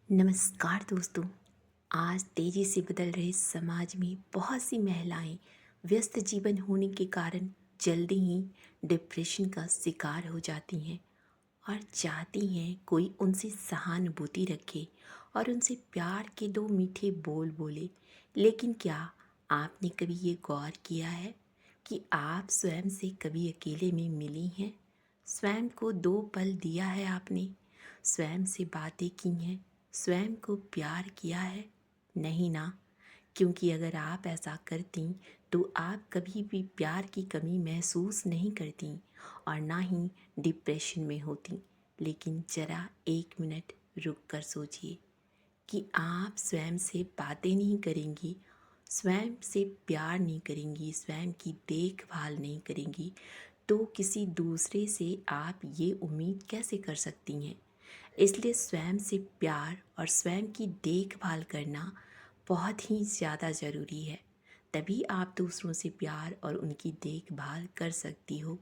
नमस्कार दोस्तों। आज तेजी से बदल रहे समाज में बहुत सी महिलाएं व्यस्त जीवन होने के कारण जल्दी ही डिप्रेशन का शिकार हो जाती हैं और चाहती हैं कोई उनसे सहानुभूति रखे और उनसे प्यार के दो मीठे बोल बोले। लेकिन क्या आपने कभी ये गौर किया है कि आप स्वयं से कभी अकेले में मिली हैं? स्वयं को दो पल दिया है आपने? स्वयं से बातें की हैं? स्वयं को प्यार किया है? नहीं ना। क्योंकि अगर आप ऐसा करती तो आप कभी भी प्यार की कमी महसूस नहीं करती और ना ही डिप्रेशन में होती। लेकिन ज़रा 1 मिनट रुक कर सोचिए कि आप स्वयं से बातें नहीं करेंगी, स्वयं से प्यार नहीं करेंगी, स्वयं की देखभाल नहीं करेंगी, तो किसी दूसरे से आप ये उम्मीद कैसे कर सकती हैं? इसलिए स्वयं से प्यार और स्वयं की देखभाल करना बहुत ही ज़्यादा ज़रूरी है। तभी आप दूसरों से प्यार और उनकी देखभाल कर सकती हो।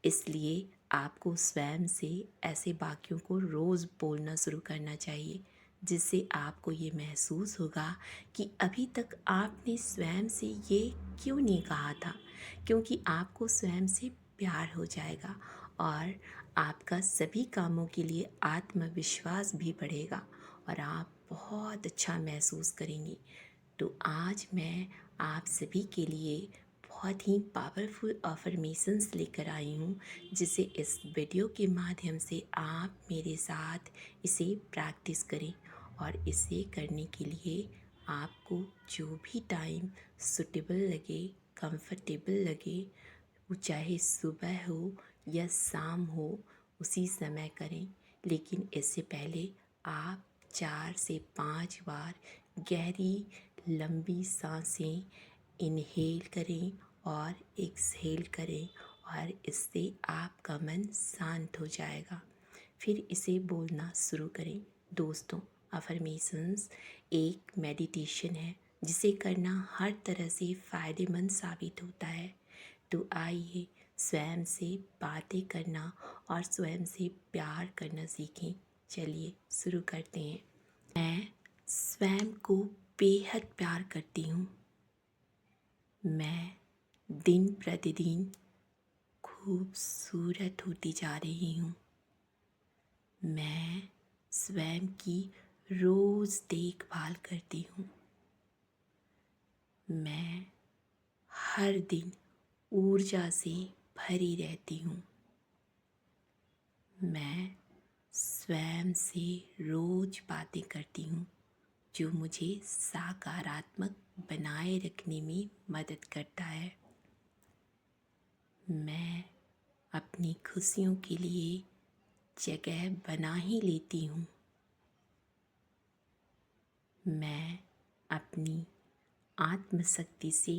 इसलिए आपको स्वयं से ऐसे वाक्यों को रोज़ बोलना शुरू करना चाहिए, जिससे आपको ये महसूस होगा कि अभी तक आपने स्वयं से ये क्यों नहीं कहा था। क्योंकि आपको स्वयं से प्यार हो जाएगा और आपका सभी कामों के लिए आत्मविश्वास भी बढ़ेगा और आप बहुत अच्छा महसूस करेंगी। तो आज मैं आप सभी के लिए बहुत ही पावरफुल अफर्मेशंस लेकर आई हूँ, जिसे इस वीडियो के माध्यम से आप मेरे साथ इसे प्रैक्टिस करें। और इसे करने के लिए आपको जो भी टाइम सूटेबल लगे, कंफर्टेबल लगे, वो चाहे सुबह हो या शाम हो, उसी समय करें। लेकिन इससे पहले आप 4 से 5 बार गहरी लंबी सांसें इनहेल करें और एक्सहेल करें और इससे आपका मन शांत हो जाएगा। फिर इसे बोलना शुरू करें। दोस्तों, अफर्मेशंस एक मेडिटेशन है जिसे करना हर तरह से फ़ायदेमंद साबित होता है। तो आइए स्वयं से बातें करना और स्वयं से प्यार करना सीखें। चलिए शुरू करते हैं। मैं स्वयं को बेहद प्यार करती हूँ। मैं दिन प्रतिदिन खूबसूरत होती जा रही हूँ। मैं स्वयं की रोज़ देखभाल करती हूँ। मैं हर दिन ऊर्जा से भरी रहती हूँ। मैं स्वयं से रोज़ बातें करती हूँ जो मुझे सकारात्मक बनाए रखने में मदद करता है। मैं अपनी खुशियों के लिए जगह बना ही लेती हूँ। मैं अपनी आत्मशक्ति से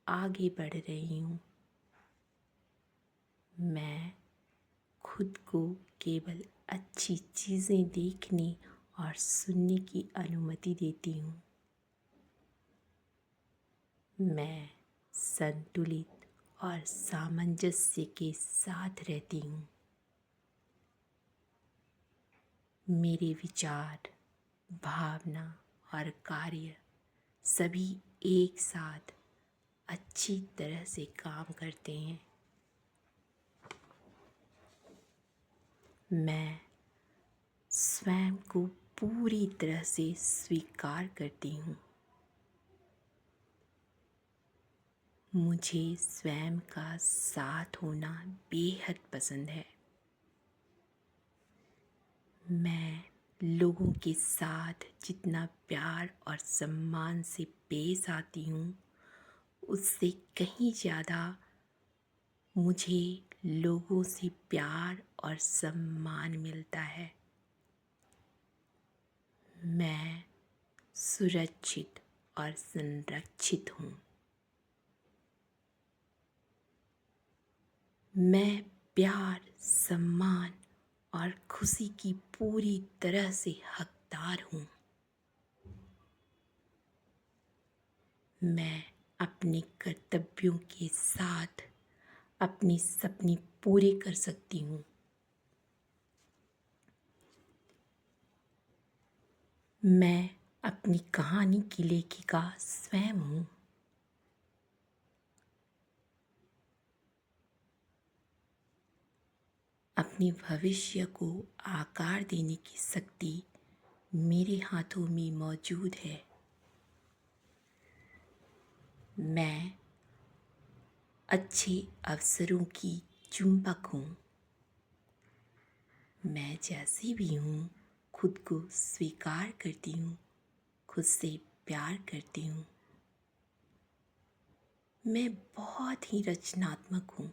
आगे बढ़ रही हूँ। मैं खुद को केवल अच्छी चीज़ें देखने और सुनने की अनुमति देती हूँ। मैं संतुलित और सामंजस्य के साथ रहती हूँ। मेरे विचार, भावना और कार्य सभी एक साथ अच्छी तरह से काम करते हैं। मैं स्वयं को पूरी तरह से स्वीकार करती हूँ। मुझे स्वयं का साथ होना बेहद पसंद है। मैं लोगों के साथ जितना प्यार और सम्मान से पेश आती हूँ, उससे कहीं ज़्यादा मुझे लोगों से प्यार और सम्मान मिलता है। मैं सुरक्षित और संरक्षित हूँ। मैं प्यार, सम्मान और खुशी की पूरी तरह से हकदार हूँ। मैं अपने कर्तव्यों के साथ अपने सपने पूरे कर सकती हूँ। मैं अपनी कहानी की लेखिका स्वयं हूँ। अपने भविष्य को आकार देने की शक्ति मेरे हाथों में मौजूद है। मैं अच्छे अवसरों की चुंबक हूँ। मैं जैसी भी हूँ खुद को स्वीकार करती हूँ, खुद से प्यार करती हूँ। मैं बहुत ही रचनात्मक हूँ।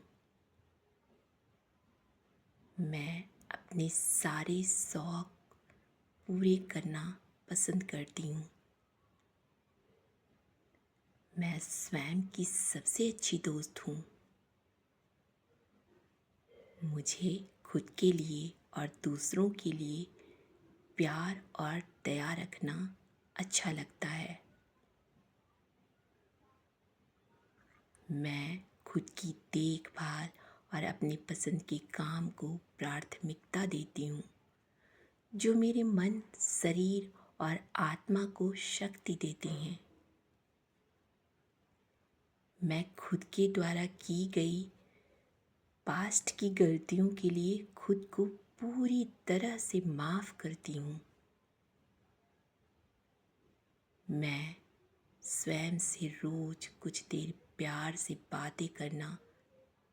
मैं अपने सारे शौक पूरे करना पसंद करती हूँ। मैं स्वयं की सबसे अच्छी दोस्त हूँ। मुझे खुद के लिए और दूसरों के लिए प्यार और दया रखना अच्छा लगता है। मैं खुद की देखभाल और अपनी पसंद के काम को प्राथमिकता देती हूँ, जो मेरे मन, शरीर और आत्मा को शक्ति देते हैं। मैं खुद के द्वारा की गई पास्ट की गलतियों के लिए खुद को पूरी तरह से माफ़ करती हूँ। मैं स्वयं से रोज कुछ देर प्यार से बातें करना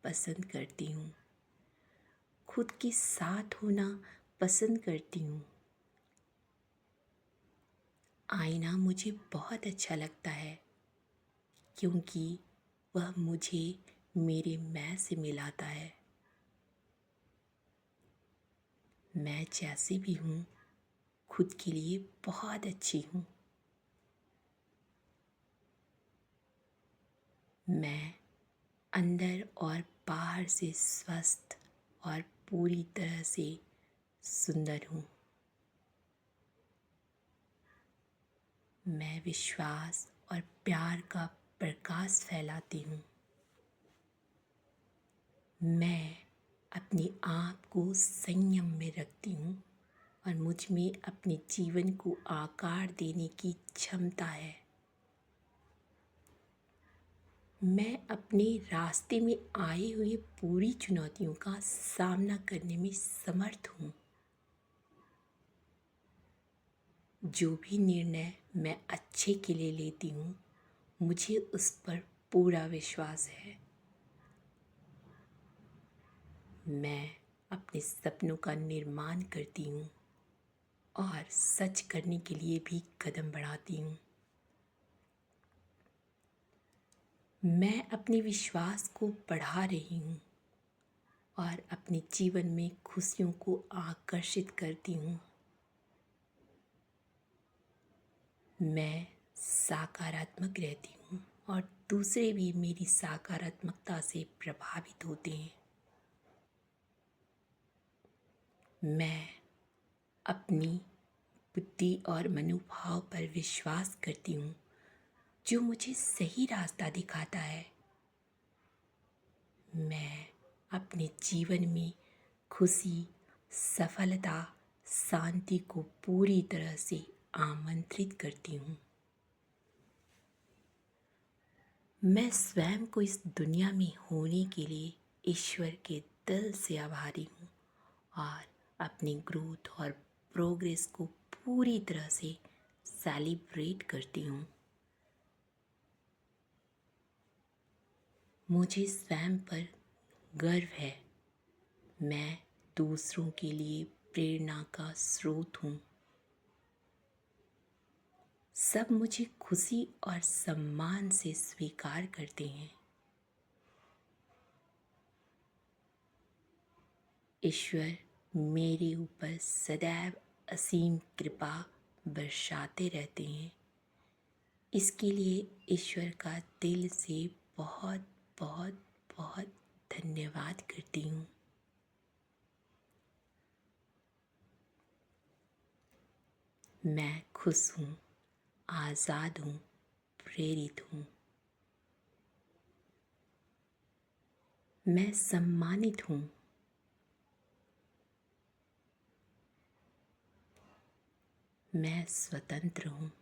पसंद करती हूँ। खुद के साथ होना पसंद करती हूँ। आईना मुझे बहुत अच्छा लगता है, क्योंकि वह मुझे मेरे मैं से मिलाता है। मैं जैसी भी हूँ खुद के लिए बहुत अच्छी हूँ। मैं अंदर और बाहर से स्वस्थ और पूरी तरह से सुंदर हूँ। मैं विश्वास और प्यार का प्रकाश फैलाती हूँ। मैं अपने आप को संयम में रखती हूँ और मुझ में अपने जीवन को आकार देने की क्षमता है। मैं अपने रास्ते में आए हुए पूरी चुनौतियों का सामना करने में समर्थ हूँ। जो भी निर्णय मैं अच्छे के लिए लेती हूँ, मुझे उस पर पूरा विश्वास है। मैं अपने सपनों का निर्माण करती हूँ और सच करने के लिए भी कदम बढ़ाती हूँ। मैं अपने विश्वास को बढ़ा रही हूँ और अपने जीवन में खुशियों को आकर्षित करती हूँ। मैं सकारात्मक रहती हूँ और दूसरे भी मेरी सकारात्मकता से प्रभावित होते हैं। मैं अपनी बुद्धि और मनोभाव पर विश्वास करती हूँ, जो मुझे सही रास्ता दिखाता है। मैं अपने जीवन में खुशी, सफलता, शांति को पूरी तरह से आमंत्रित करती हूँ। मैं स्वयं को इस दुनिया में होने के लिए ईश्वर के दिल से आभारी हूँ और अपनी ग्रोथ और प्रोग्रेस को पूरी तरह से सेलिब्रेट करती हूँ। मुझे स्वयं पर गर्व है। मैं दूसरों के लिए प्रेरणा का स्रोत हूँ। सब मुझे खुशी और सम्मान से स्वीकार करते हैं। ईश्वर मेरे ऊपर सदैव असीम कृपा बरसाते रहते हैं। इसके लिए ईश्वर का दिल से बहुत बहुत बहुत धन्यवाद करती हूँ। मैं खुश हूँ, आज़ाद हूँ, प्रेरित हूँ। मैं सम्मानित हूँ। मैं स्वतंत्र हूँ।